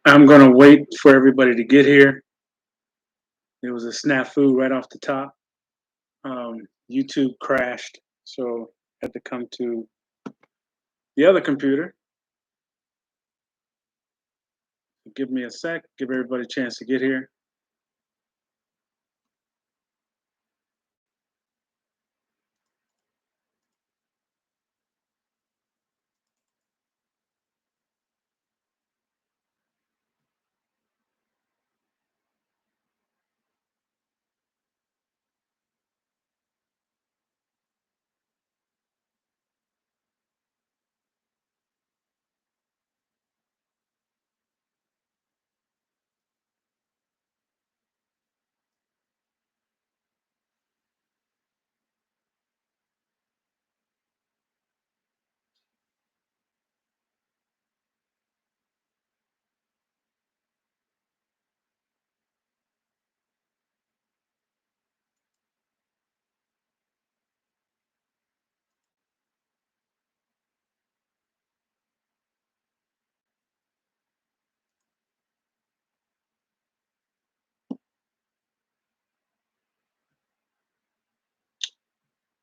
I'm going to wait for everybody to get here. There was a snafu right off the top. YouTube crashed, so had to come to the other computer. Give me a sec. Give everybody a chance to get here.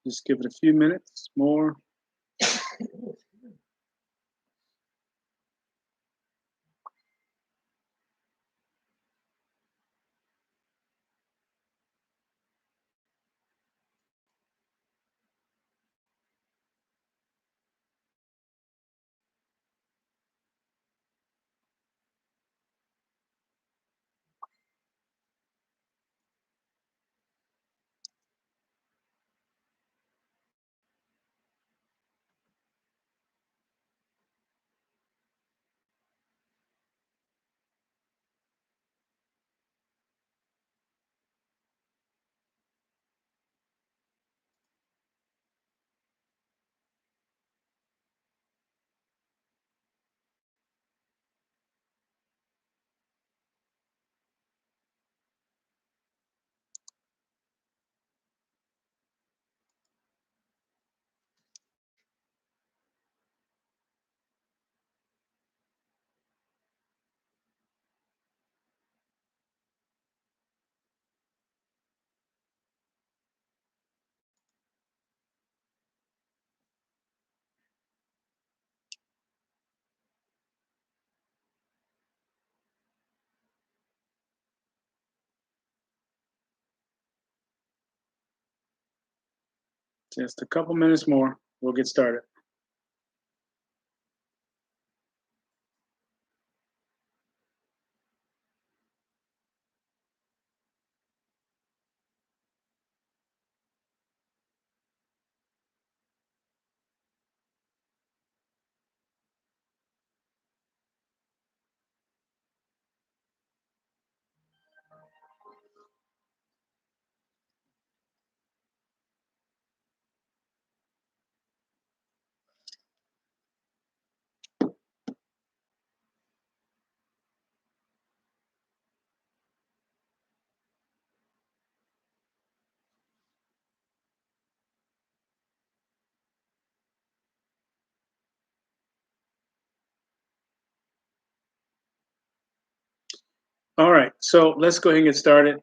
Just give it a few minutes more. Just a couple minutes more. We'll get started. All right, so let's go ahead and get started.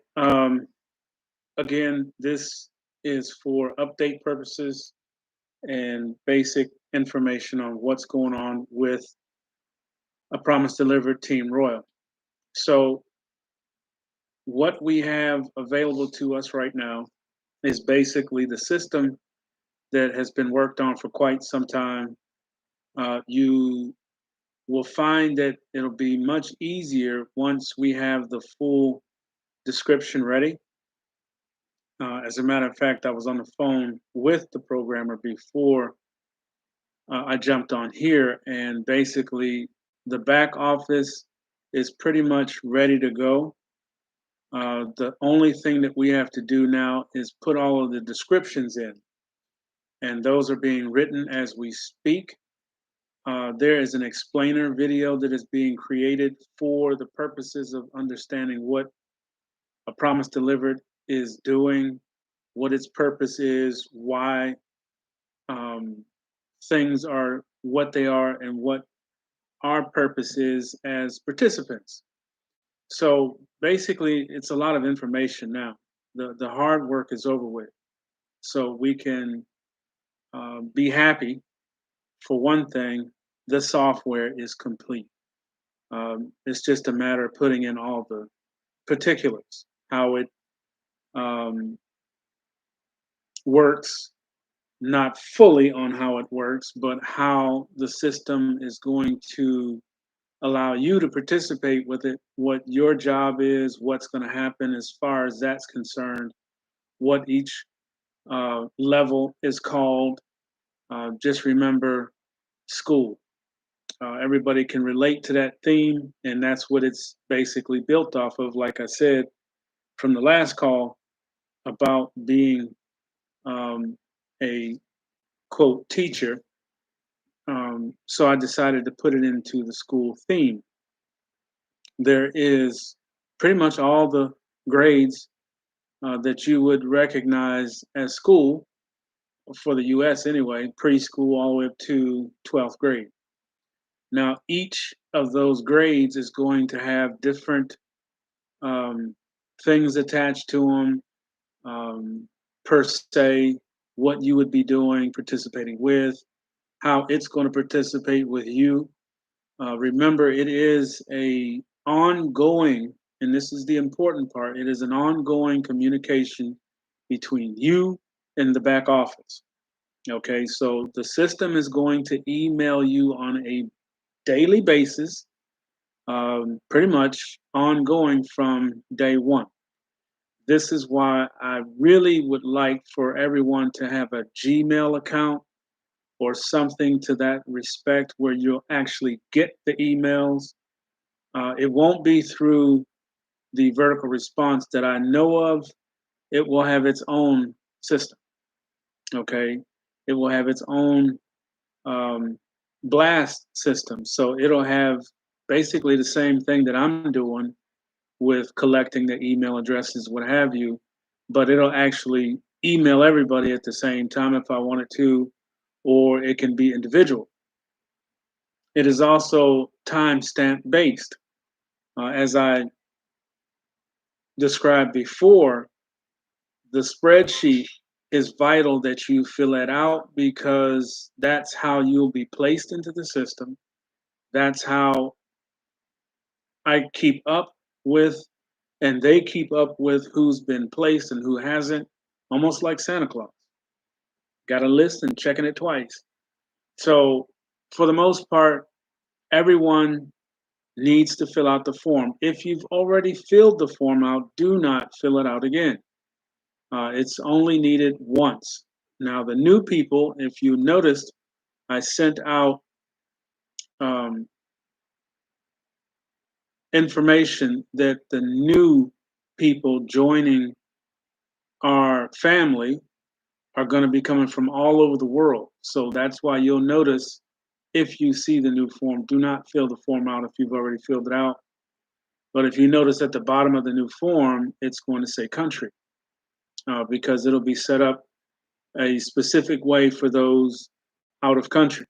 Again, this is for update purposes and basic information on what's going on with a Promise Delivered Team Royal. So, what we have available to us right now is basically the system that has been worked on for quite some time. You will find that it'll be much easier once we have the full description ready. As a matter of fact, I was on the phone with the programmer before I jumped on here, and basically, the back office is pretty much ready to go. The only thing that we have to do now is put all of the descriptions in, and those are being written as we speak. There is an explainer video that is being created for the purposes of understanding what a promise delivered is doing, what its purpose is, why um, things are what they are, and what our purpose is as participants. So basically, it's a lot of information now. The hard work is over with, so we can be happy. For one thing, the software is complete. It's just a matter of putting in all the particulars, how it um, works, not fully on how it works, but how the system is going to allow you to participate with it, what your job is, what's going to happen as far as that's concerned, what each level is called. Just remember school. Everybody can relate to that theme, and that's what it's basically built off of. Like I said from the last call about being um, a quote teacher. So I decided to put it into the school theme. There is pretty much all the grades that you would recognize as school for the US anyway, preschool all the way up to 12th grade. Now, each of those grades is going to have different um, things attached to them, per se, what you would be doing, participating with, how it's going to participate with you. Remember, it is a ongoing, and this is the important part. It is an ongoing communication between you and the back office. Okay, so the system is going to email you on a daily basis, pretty much ongoing from day one. This is why I really would like for everyone to have a Gmail account or something to that respect where you'll actually get the emails. It won't be through the vertical response that I know of. It will have its own system. Okay. It will have its own um, blast system. So it'll have basically the same thing that I'm doing with collecting the email addresses, what have you, but it'll actually email everybody at the same time if I wanted to, or it can be individual. It is also timestamp based. As I described before, the spreadsheet is vital that you fill it out because that's how you'll be placed into the system. That's how I keep up with, and they keep up with who's been placed and who hasn't, almost like Santa Claus. Got a list and checking it twice. So, for the most part, everyone needs to fill out the form. If you've already filled the form out, do not fill it out again. It's only needed once. Now, the new people, if you noticed, I sent out um, information that the new people joining our family are going to be coming from all over the world. So that's why you'll notice if you see the new form, do not fill the form out if you've already filled it out. But if you notice at the bottom of the new form, it's going to say country because it'll be set up a specific way for those out of country.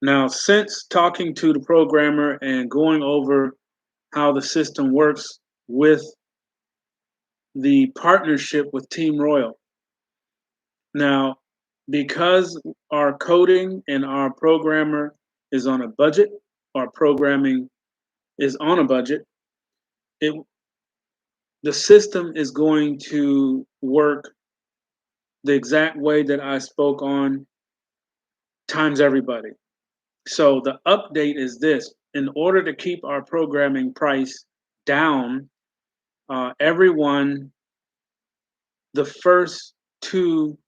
Now, since talking to the programmer and going over how the system works with the partnership with Team Royal, now, because our coding and our programmer is on a budget, our programming is on a budget, it the system is going to work the exact way that I spoke on times everybody. So the update is this: in order to keep our programming price down, everyone, the first two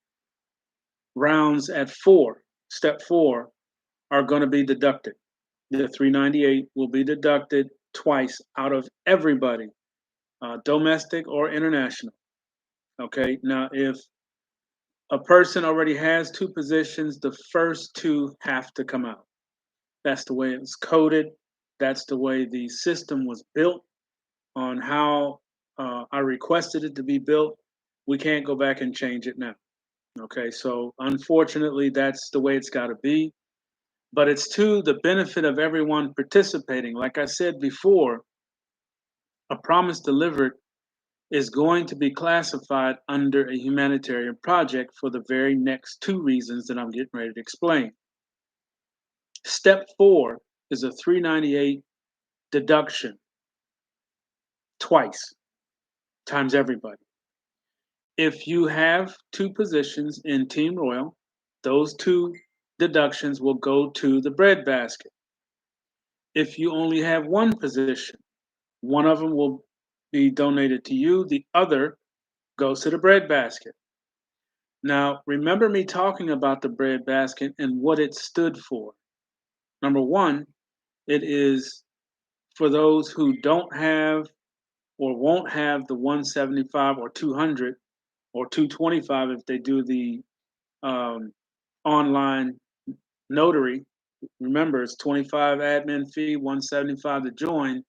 rounds at step four, are going to be deducted. The 398 will be deducted twice out of everybody, domestic or international. Okay, now if a person already has two positions, the first two have to come out. That's the way it's coded. That's the way the system was built on how I requested it to be built. We can't go back and change it now. Okay, so unfortunately, that's the way it's got to be. but it's to the benefit of everyone participating. Like I said before, a promise delivered is going to be classified under a humanitarian project for the very next two reasons that I'm getting ready to explain. Step 4 is a 398 deduction twice times everybody. If you have two positions in Team Royal, those two deductions will go to the breadbasket. If you only have one position, one of them will be donated to you, the other goes to the breadbasket. Now, remember me talking about the breadbasket and what it stood for. Number one, it is for those who don't have or won't have the 175 or 200 or 225 if they do the um, online notary. Remember, it's 25 admin fee, 175 to join.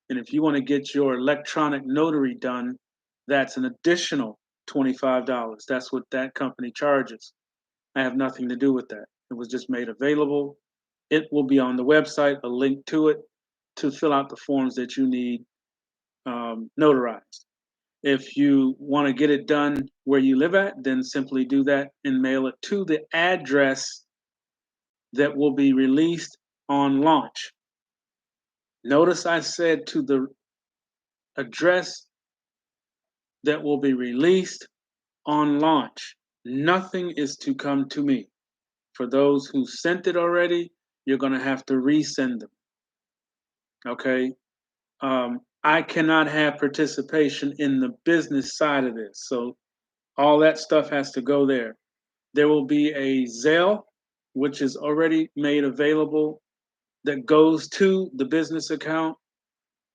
And if you want to get your electronic notary done, that's an additional $25. That's what that company charges. I have nothing to do with that. It was just made available. It will be on the website, a link to it to fill out the forms that you need notarized. If you want to get it done where you live at, then simply do that and mail it to the address that will be released on launch. Notice I said to the address that will be released on launch. Nothing is to come to me. For those who sent it already, you're going to have to resend them. Okay? I cannot have participation in the business side of this. So all that stuff has to go there. There will be a Zelle, which is already made available, that goes to the business account.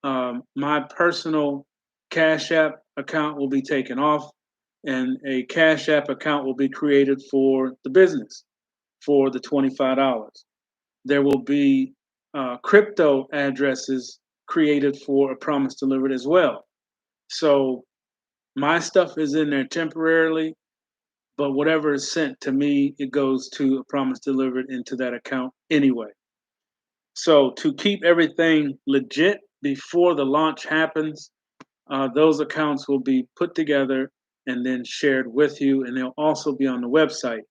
My personal Cash App account will be taken off, and a Cash App account will be created for the business for the $25. There will be crypto addresses created for a promise delivered as well. So my stuff is in there temporarily, but whatever is sent to me, it goes to a promise delivered into that account anyway. So to keep everything legit before the launch happens, those accounts will be put together and then shared with you, and they'll also be on the website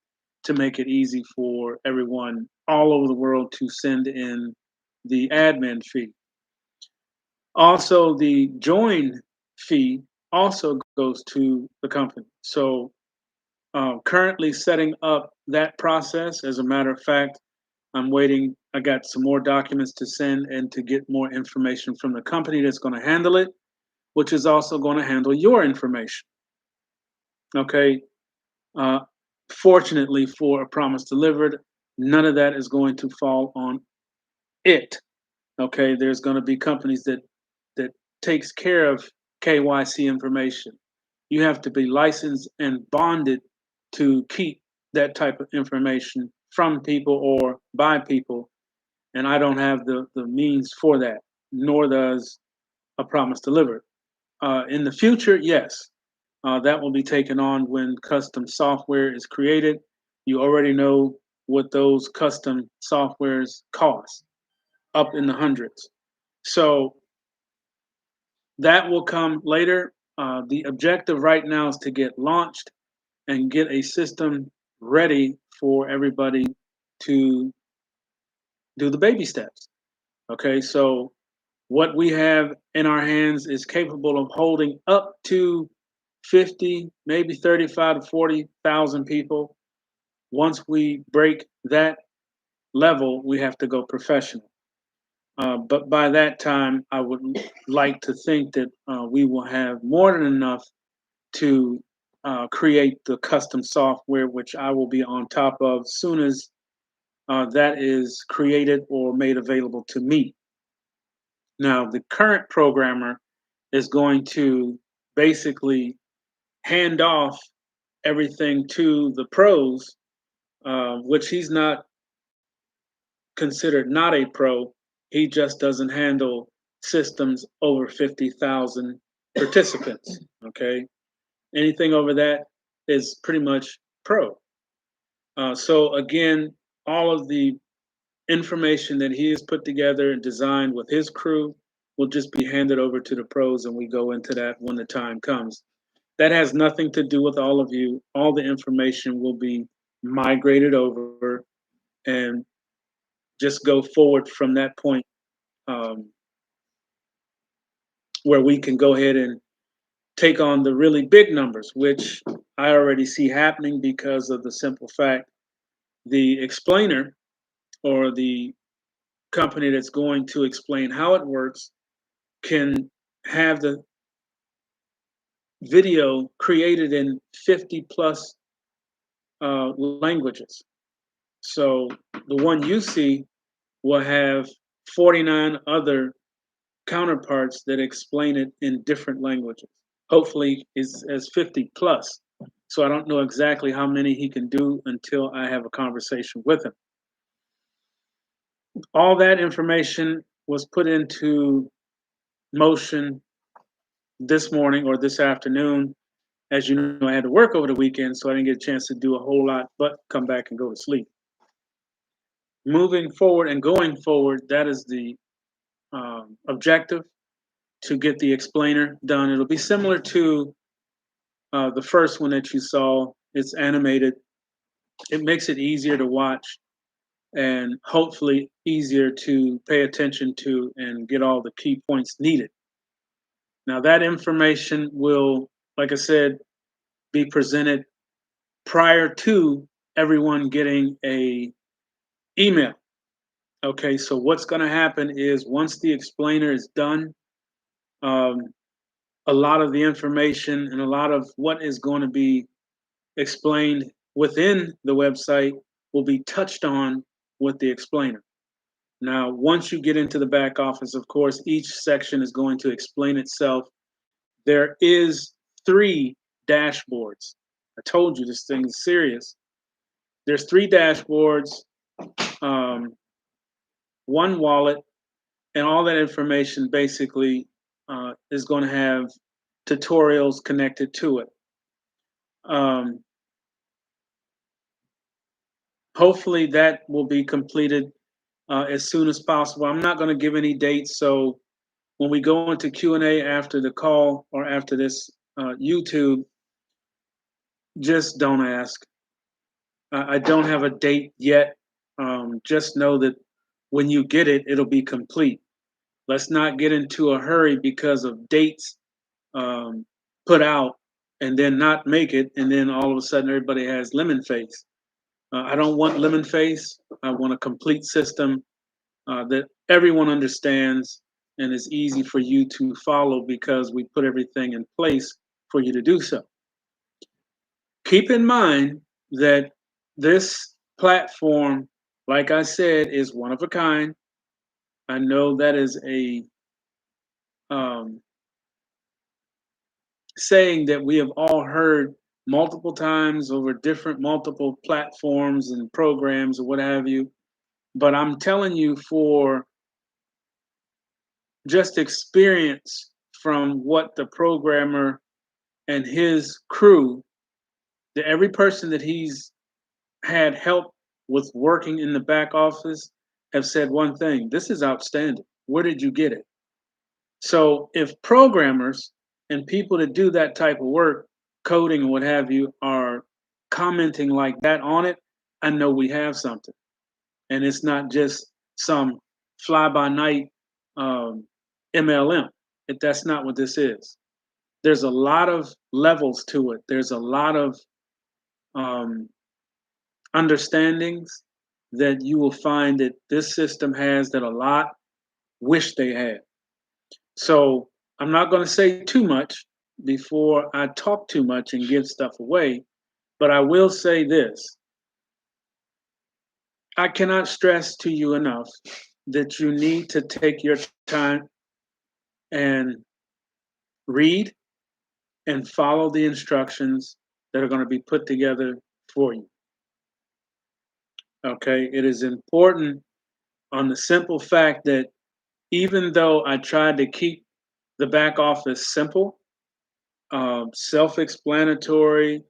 to make it easy for everyone all over the world to send in the admin fee. Also, the join fee also goes to the company. So, currently setting up that process. As a matter of fact, I'm waiting. I got some more documents to send and to get more information from the company that's going to handle it, which is also going to handle your information. Okay. Uh, Fortunately for a promise delivered, none of that is going to fall on it. Okay. There's going to be companies that takes care of KYC information. You have to be licensed and bonded to keep that type of information from people or by people. And I don't have the means for that, nor does a promise delivered. In the future, yes, that will be taken on when custom software is created. You already know what those custom softwares cost, up in the hundreds. So that will come later. The objective right now is to get launched and get a system ready for everybody to do the baby steps. Okay, so what we have in our hands is capable of holding up to 50, maybe 35 to 40,000 people. Once we break that level, we have to go professional. But by that time, I would like to think that we will have more than enough to create the custom software, which I will be on top of as soon as that is created or made available to me. Now, the current programmer is going to basically hand off everything to the pros, which he's not considered not a pro. He just doesn't handle systems over 50,000 participants. Okay. Anything over that is pretty much pro. So again, all of the information that he has put together and designed with his crew will just be handed over to the pros, and we go into that when the time comes. That has nothing to do with all of you. All the information will be migrated over and just go forward from that point, um, where we can go ahead and take on the really big numbers, which I already see happening because of the simple fact the explainer or the company that's going to explain how it works can have the video created in 50 plus languages. So the one you see will have 49 other counterparts that explain it in different languages. Hopefully, is as 50 plus. So I don't know exactly how many he can do until I have a conversation with him. All that information was put into motion this morning or this afternoon. As you know, I had to work over the weekend, so I didn't get a chance to do a whole lot but come back and go to sleep. Moving forward and going forward, that is the objective, to get the explainer done. It'll be similar to the first one that you saw. It's animated. It makes it easier to watch and hopefully easier to pay attention to and get all the key points needed. Now, that information will, like I said, be presented prior to everyone getting a email. Okay, so what's going to happen is once the explainer is done, um, a lot of the information and a lot of what is going to be explained within the website will be touched on with the explainer. Now, once you get into the back office, of course, each section is going to explain itself. There is 3 dashboards. I told you this thing is serious. There's 3 dashboards, um, one wallet, and all that information basically is going to have tutorials connected to it. Um, Hopefully that will be completed as soon as possible. I'm not going to give any dates, so when we go into Q&A after the call or after this YouTube, just don't ask. I don't have a date yet. Just know that when you get it, it'll be complete. Let's not get into a hurry because of dates um, put out and then not make it, and then all of a sudden everybody has lemon face. I don't want lemon face. I want a complete system that everyone understands and is easy for you to follow because we put everything in place for you to do so. Keep in mind that this platform, like I said, is one of a kind. I know that is a um, saying that we have all heard multiple times over different multiple platforms and programs or what have you. But I'm telling you, for just experience from what the programmer and his crew, that every person that he's had help with working in the back office, have said one thing: this is outstanding. Where did you get it? So if programmers and people that do that type of work, coding and what have you, are commenting like that on it, I know we have something. And it's not just some fly by night MLM. That's not what this is. There's a lot of levels to it. There's a lot of um, understandings that you will find that this system has that a lot wish they had. So I'm not going to say too much before I talk too much and give stuff away, but I will say this. I cannot stress to you enough that you need to take your time and read and follow the instructions that are going to be put together for you. Okay, it is important on the simple fact that even though I tried to keep the back office simple, self explanatory,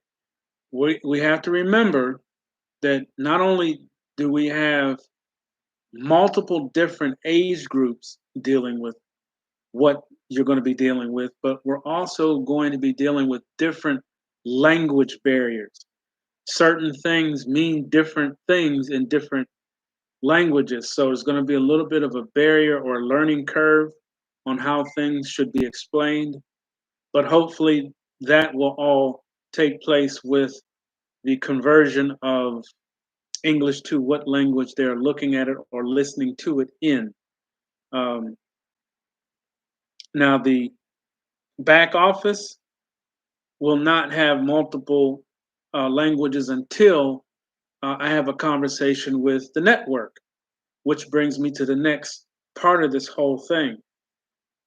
we have to remember that not only do we have multiple different age groups dealing with what you're going to be dealing with, but we're also going to be dealing with different language barriers. Certain things mean different things in different languages. So there's going to be a little bit of a barrier or a learning curve on how things should be explained. But hopefully that will all take place with the conversion of English to what language they're looking at it or listening to it in. Um, Now, the back office will not have multiple languages until I have a conversation with the network, which brings me to the next part of this whole thing.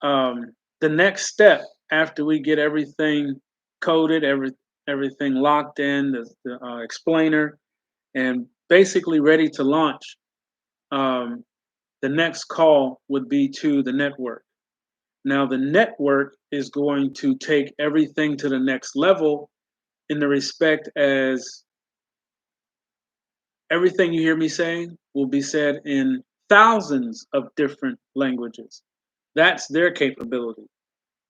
The next step after we get everything coded, everything locked in, the explainer, and basically ready to launch, um, the next call would be to the network. Now, the network is going to take everything to the next level in the respect as everything you hear me saying will be said in thousands of different languages. That's their capability.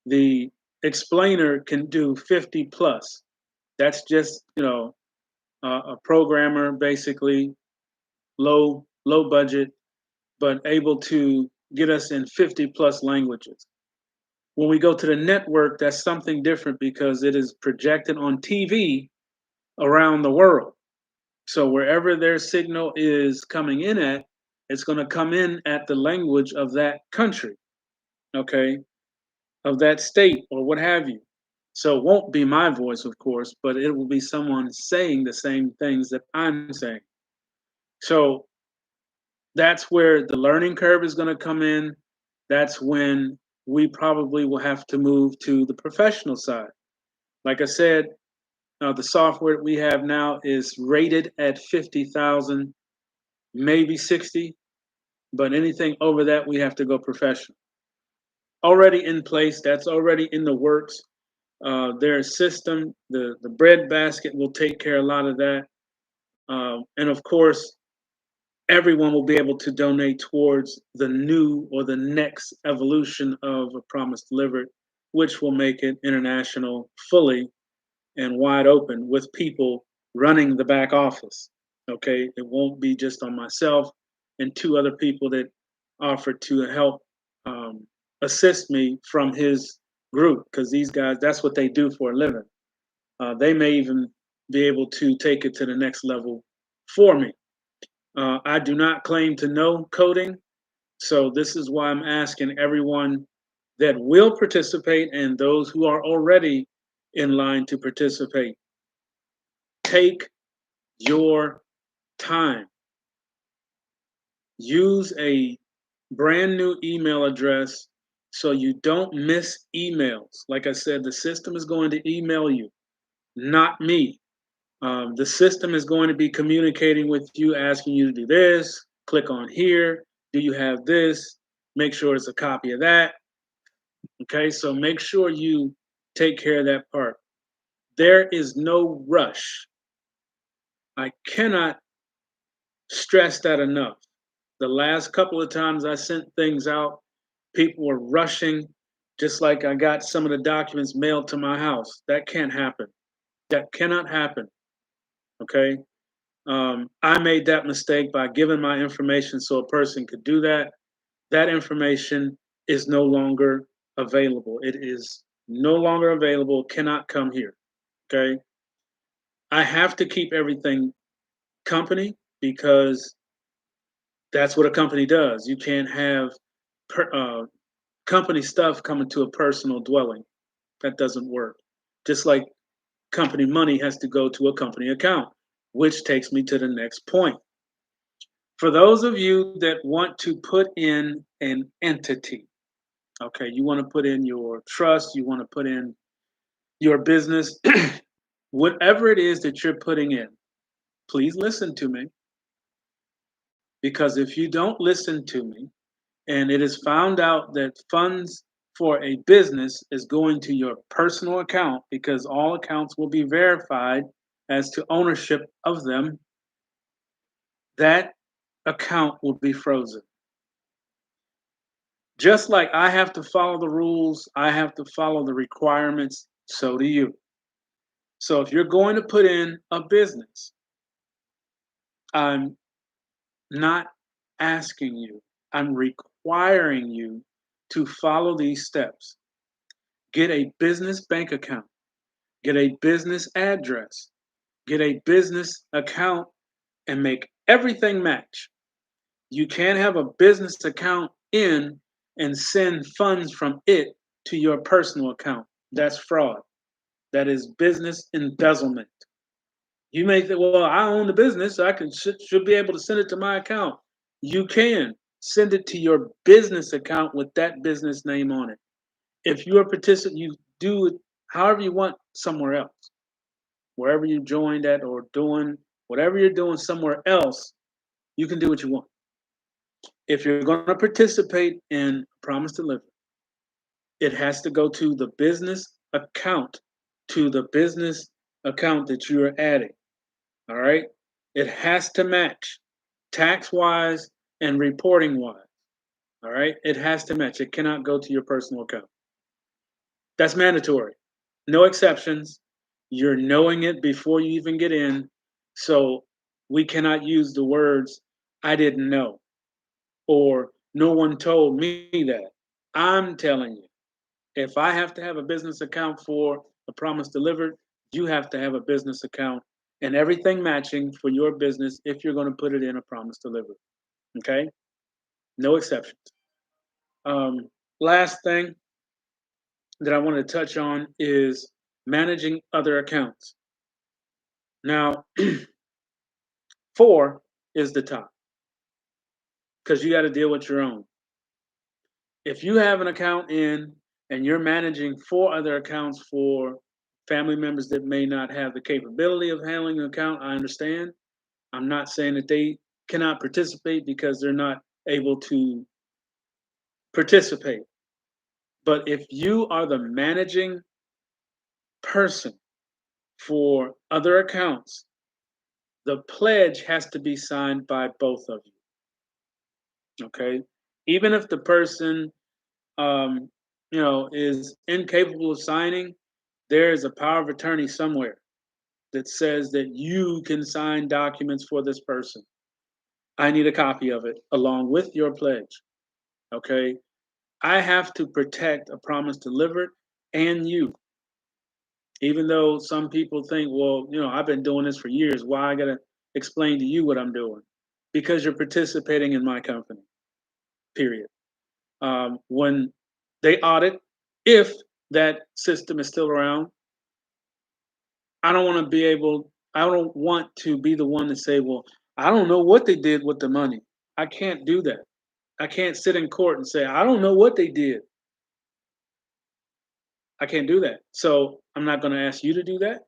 The explainer can do 50 plus. That's just, a programmer, basically low budget, but able to get us in 50 plus languages. When we go to the network, that's something different because it is projected on TV around the world. So wherever their signal is coming in at, it's going to come in at the language of that country, okay, of that state or what have you. So it won't be my voice, of course, but it will be someone saying the same things that I'm saying. So that's where the learning curve is going to come in. That's when we probably will have to move to the professional side. Like I said, the software that we have now is rated at 50,000, maybe 60, but anything over that, we have to go professional. Already in place, that's already in the works. Their system, the bread basket will take care of a lot of that. And of course, everyone will be able to donate towards the new or the next evolution of a promise delivered, which will make it international fully and wide open with people running the back office. Okay, it won't be just on myself and two other people that offered to help assist me from his group because these guys, that's what they do for a living. They may even be able to take it to the next level for me. I do not claim to know coding, so this is why I'm asking everyone that will participate and those who are already in line to participate. Take your time. Use a brand new email address so you don't miss emails. Like I said, the system is going to email you, not me. The system is going to be communicating with you, asking you to do this, click on here. Do you have this? Make sure it's a copy of that. Okay, so make sure you take care of that part. There is no rush. I cannot stress that enough. The last couple of times I sent things out, people were rushing, just like I got some of the documents mailed to my house. That can't happen. That cannot happen. Okay. I made that mistake by giving my information so a person could do that. That information is no longer available. It is no longer available, cannot come here. Okay. I have to keep everything company because that's what a company does. You can't have company stuff coming to a personal dwelling. That doesn't work. Just like company money has to go to a company account, which takes me to the next point. For those of you that want to put in an entity, okay, you want to put in your trust, you want to put in your business, whatever it is that you're putting in, please listen to me. Because if you don't listen to me, and it is found out that funds for a business is going to your personal account because all accounts will be verified as to ownership of them, that account will be frozen. Just like I have to follow the rules, I have to follow the requirements, so do you. So if you're going to put in a business, I'm not asking you, I'm requiring you to follow these steps. Get a business bank account, get a business address, get a business account, and make everything match. You can't have a business account in and send funds from it to your personal account. That's fraud. That is business embezzlement. You may think, well, I own the business, so I should be able to send it to my account. You can send it to your business account with that business name on it. If you're a participant, you do it however you want somewhere else, wherever you joined at or doing whatever you're doing somewhere else, you can do what you want. If you're going to participate in Promise Deliver, it has to go to the business account, to the business account that you're adding. All right. It has to match tax wise and reporting wise. All right. It has to match. It cannot go to your personal account. That's mandatory. No exceptions. You're knowing it before you even get in. So we cannot use the words, I didn't know, or no one told me that. I'm telling you, if I have to have a business account for a promise delivered, you have to have a business account and everything matching for your business if you're going to put it in a promise delivered. Okay? No exceptions. Last thing that I want to touch on is managing other accounts. Now, four is the top because you got to deal with your own. If you have an account in and you're managing four other accounts for family members that may not have the capability of handling an account, I understand. I'm not saying that they cannot participate because they're not able to participate. But if you are the managing person for other accounts, the pledge has to be signed by both of you. Okay. Even if the person, um, is incapable of signing, there is a power of attorney somewhere that says that you can sign documents for this person. I need a copy of it along with your pledge. Okay. I have to protect a promise delivered and you. Even though some people think, well, I've been doing this for years. Why I got to explain to you what I'm doing? Because you're participating in my company, period. When they audit, if that system is still around, I don't want to be the one to say, well, I don't know what they did with the money. I can't do that. I can't sit in court and say, I don't know what they did. I can't do that. So I'm not going to ask you to do that.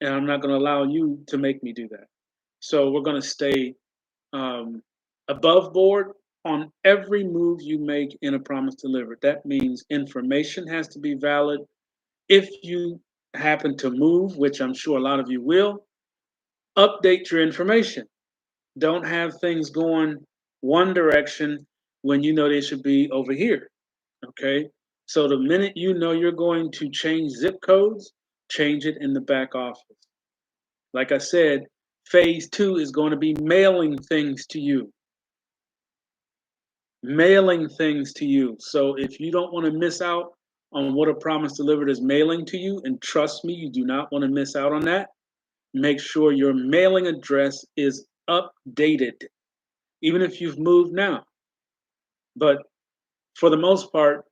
And I'm not going to allow you to make me do that. So we're going to stay um, above board on every move you make in a promise delivered. That means information has to be valid. If you happen to move, which I'm sure a lot of you will, update your information. Don't have things going one direction when you know they should be over here. Okay. So the minute you know you're going to change zip codes, change it in the back office. Like I said, phase two is going to be mailing things to you. Mailing things to you. So if you don't want to miss out on what a promise delivered is mailing to you, and trust me, you do not want to miss out on that, make sure your mailing address is updated, even if you've moved now. But for the most part,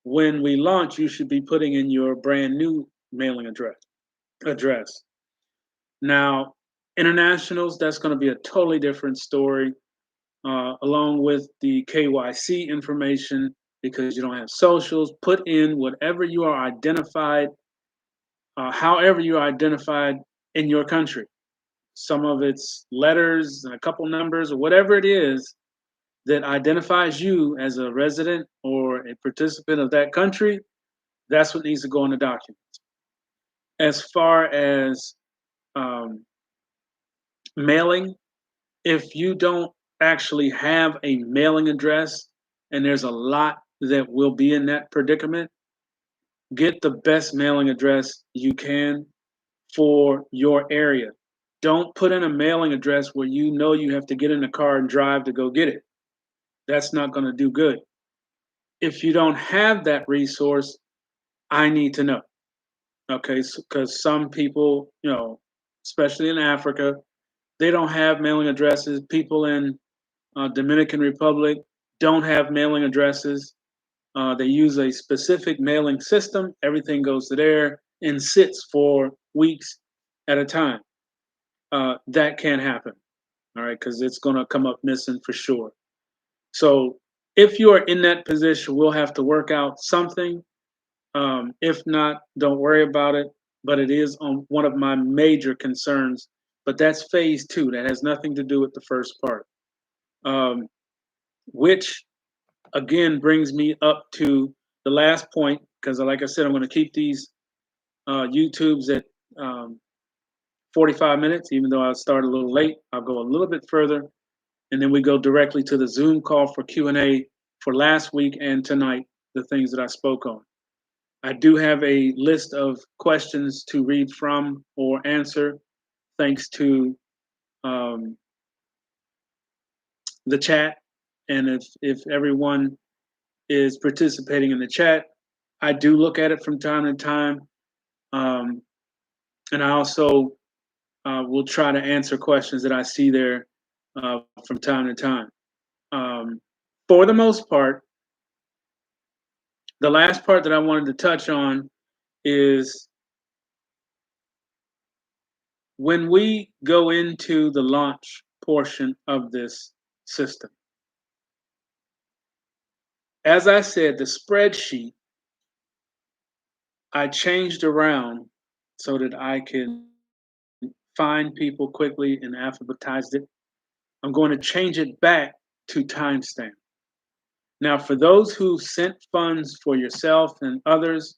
when we launch, you should be putting in your brand new mailing address. Now, internationals, that's going to be a totally different story, along with the KYC information, because you don't have socials. Put in whatever you are identified, however you are identified in your country. Some of it's letters and a couple numbers or whatever it is that identifies you as a resident or a participant of that country. That's what needs to go in the document. As far as um, mailing, if you don't actually have a mailing address, and there's a lot that will be in that predicament, get the best mailing address you can for your area. Don't put in a mailing address where you know you have to get in the car and drive to go get it. That's not going to do good. If you don't have that resource, I need to know. Okay, because some people, especially in Africa, they don't have mailing addresses. People in Dominican Republic don't have mailing addresses. They use a specific mailing system. Everything goes to there and sits for weeks at a time. That can't happen, all right, because it's going to come up missing for sure. So if you are in that position, we'll have to work out something. If not, don't worry about it. But it is on one of my major concerns. But that's phase two. That has nothing to do with the first part. Which again brings me up to the last point, because like I said, I'm going to keep these YouTubes at 45 minutes, even though I started a little late. I'll go a little bit further, and then we go directly to the Zoom call for Q&A for last week and tonight, the things that I spoke on. I do have a list of questions to read from or answer, thanks to the chat. And if everyone is participating in the chat, I do look at it from time to time. And I also will try to answer questions that I see there from time to time. For the most part, the last part that I wanted to touch on is when we go into the launch portion of this system. As I said, the spreadsheet I changed around so that I can find people quickly and alphabetized it. I'm going to change it back to timestamp. Now, for those who sent funds for yourself and others,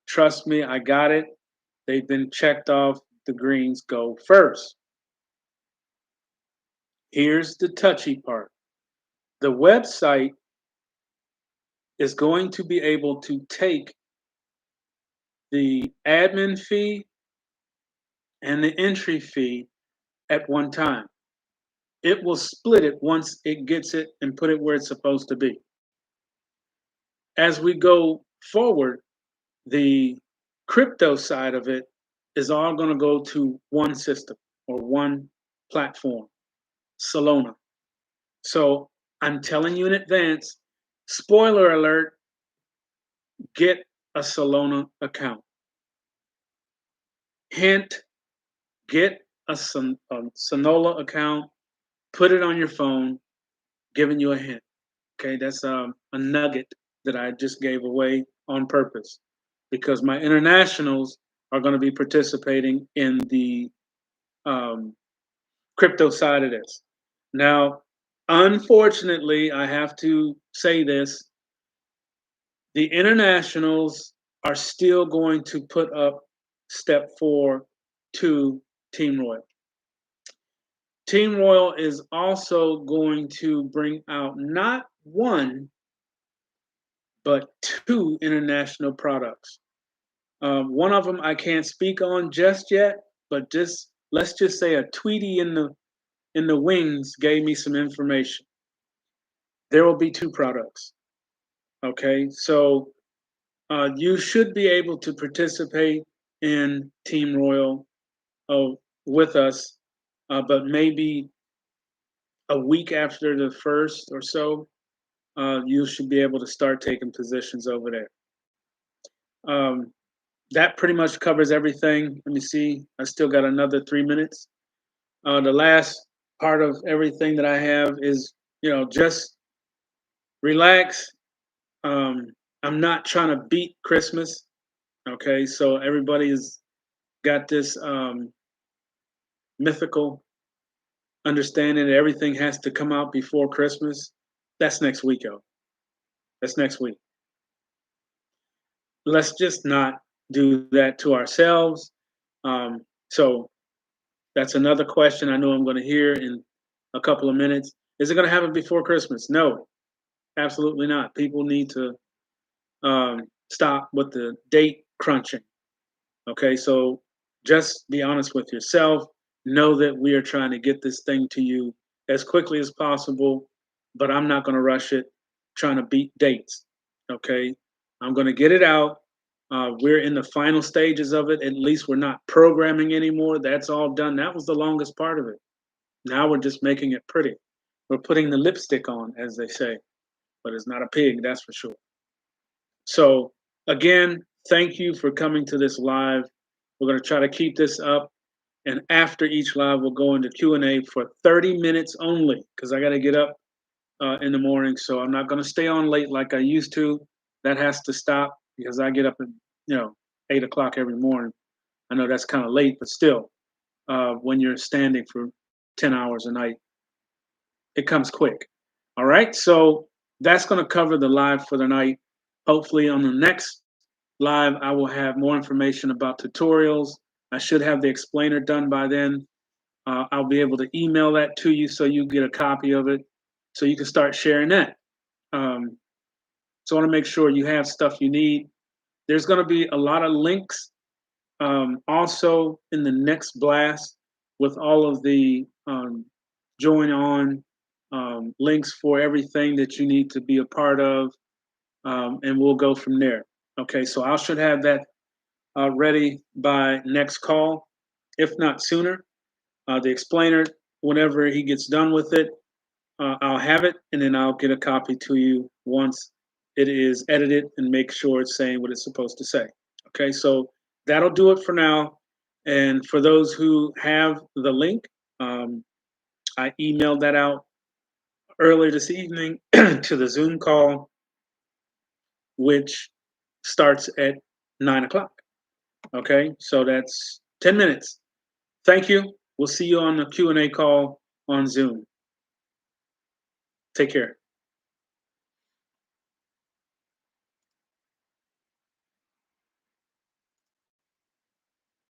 trust me, I got it. They've been checked off. The greens go first. Here's the touchy part. The website is going to be able to take the admin fee and the entry fee at one time. It will split it once it gets it and put it where it's supposed to be. As we go forward, the crypto side of it is all going to go to one system or one platform, Solana. So I'm telling you in advance, spoiler alert, get a Solana account. Hint, get a Sonola account, put it on your phone, giving you a hint. Okay, that's a nugget that I just gave away on purpose, because my internationals are going to be participating in the crypto side of this. Now, unfortunately, I have to say this, the internationals are still going to put up step 4 to Team Royal. Team Royal is also going to bring out not one, but 2 international products. One of them I can't speak on just yet, but just let's just say a Tweety in the wings gave me some information. There will be 2 products. Okay, so you should be able to participate in Team Royal with us, but maybe a week after the first or so, you should be able to start taking positions over there. That pretty much covers everything. Let me see. I still got another 3 minutes. The last part of everything that I have is, just relax. I'm not trying to beat Christmas. Okay, so everybody's got this mythical understanding that everything has to come out before Christmas. That's next week, yo. That's next week. Let's just not do that to ourselves. So that's another question I know I'm going to hear in a couple of minutes. Is it going to happen before Christmas? No, absolutely not. People need to stop with the date crunching. Okay, so just be honest with yourself. Know that we are trying to get this thing to you as quickly as possible, but I'm not going to rush it trying to beat dates. Okay, I'm going to get it out. We're in the final stages of it. At least we're not programming anymore. That's all done. That was the longest part of it. Now we're just making it pretty. We're putting the lipstick on, as they say, but it's not a pig, that's for sure. So again, thank you for coming to this live. We're going to try to keep this up, and after each live, we'll go into Q&A for 30 minutes only because I got to get up in the morning. So I'm not going to stay on late like I used to. That has to stop because I get up at 8 o'clock every morning. I know that's kind of late, but still, when you're standing for 10 hours a night, it comes quick. All right, so that's going to cover the live for the night. Hopefully, on the next live, I will have more information about tutorials. I should have the explainer done by then. I'll be able to email that to you so you get a copy of it so you can start sharing that. So I want to make sure you have stuff you need. There's going to be a lot of links also in the next blast with all of the join on links for everything that you need to be a part of, and we'll go from there. Okay, so I should have that ready by next call, if not sooner. The explainer, whenever he gets done with it, I'll have it, and then I'll get a copy to you once it is edited and make sure it's saying what it's supposed to say. Okay, so that'll do it for now. And for those who have the link, I emailed that out earlier this evening to the Zoom call, which starts at 9 o'clock. Okay, so that's 10 minutes. Thank you. We'll see you on the Q&A call on Zoom. Take care.